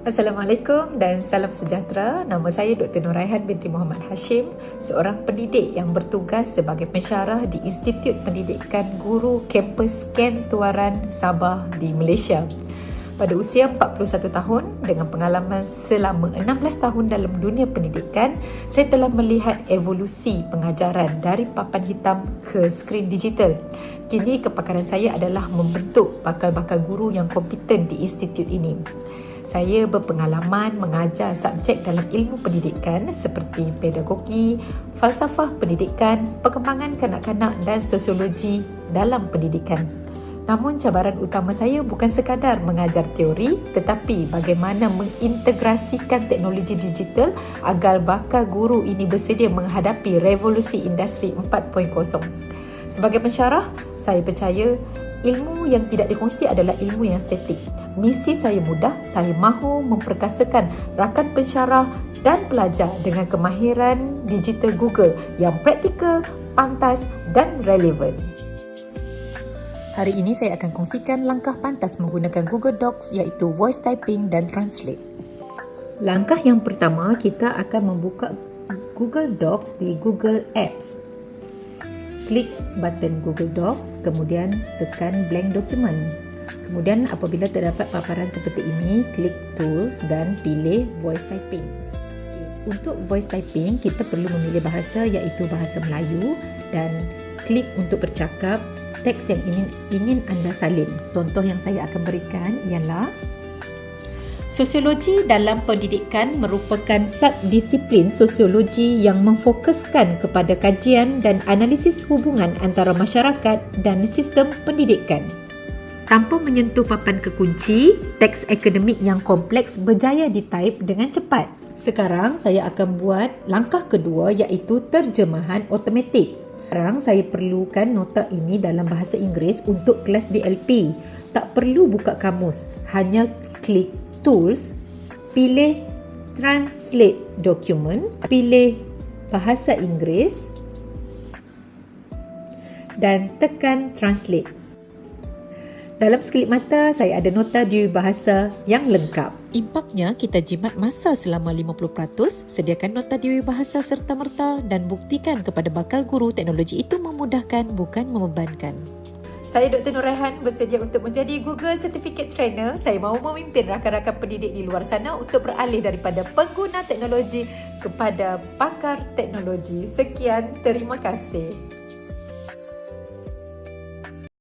Assalamualaikum dan salam sejahtera. Nama saya Dr. Nuraihan binti Muhammad Hashim, seorang pendidik yang bertugas sebagai pensyarah di Institut Pendidikan Guru Kampus Ken Tuaran, Sabah di Malaysia. Pada usia 41 tahun, dengan pengalaman selama 16 tahun dalam dunia pendidikan, saya telah melihat evolusi pengajaran dari papan hitam ke skrin digital. Kini kepakaran saya adalah membentuk bakal-bakal guru yang kompeten di institut ini. Saya berpengalaman mengajar subjek dalam ilmu pendidikan seperti pedagogi, falsafah pendidikan, perkembangan kanak-kanak dan sosiologi dalam pendidikan. Namun cabaran utama saya bukan sekadar mengajar teori, tetapi bagaimana mengintegrasikan teknologi digital agar bakal guru ini bersedia menghadapi revolusi industri 4.0. Sebagai pensyarah, saya percaya ilmu yang tidak dikongsi adalah ilmu yang statik. Misi saya mudah, saya mahu memperkasakan rakan pensyarah dan pelajar dengan kemahiran digital Google yang praktikal, pantas dan relevan. Hari ini saya akan kongsikan langkah pantas menggunakan Google Docs iaitu voice typing dan translate. Langkah yang pertama, kita akan membuka Google Docs di Google Apps. Klik button Google Docs, kemudian tekan blank document. Kemudian apabila terdapat paparan seperti ini, klik Tools dan pilih Voice Typing. Untuk Voice Typing, kita perlu memilih bahasa iaitu bahasa Melayu dan klik untuk bercakap teks yang ingin anda salin. Contoh yang saya akan berikan ialah Sosiologi dalam pendidikan merupakan subdisiplin sosiologi yang memfokuskan kepada kajian dan analisis hubungan antara masyarakat dan sistem pendidikan. Tanpa menyentuh papan kekunci, teks akademik yang kompleks berjaya ditaip dengan cepat. Sekarang saya akan buat langkah kedua iaitu terjemahan automatik. Sekarang saya perlukan nota ini dalam bahasa Inggeris untuk kelas DLP. Tak perlu buka kamus, hanya klik Tools, pilih Translate Document, pilih Bahasa Inggeris dan tekan Translate. Dalam sekelip mata, saya ada nota di bahasa yang lengkap. Impaknya, kita jimat masa selama 50%, sediakan nota di bahasa serta-merta dan buktikan kepada bakal guru teknologi itu memudahkan bukan membebankan. Saya Dr. Nuraihan bersedia untuk menjadi Google Certificate Trainer. Saya mahu memimpin rakan-rakan pendidik di luar sana untuk beralih daripada pengguna teknologi kepada pakar teknologi. Sekian, terima kasih.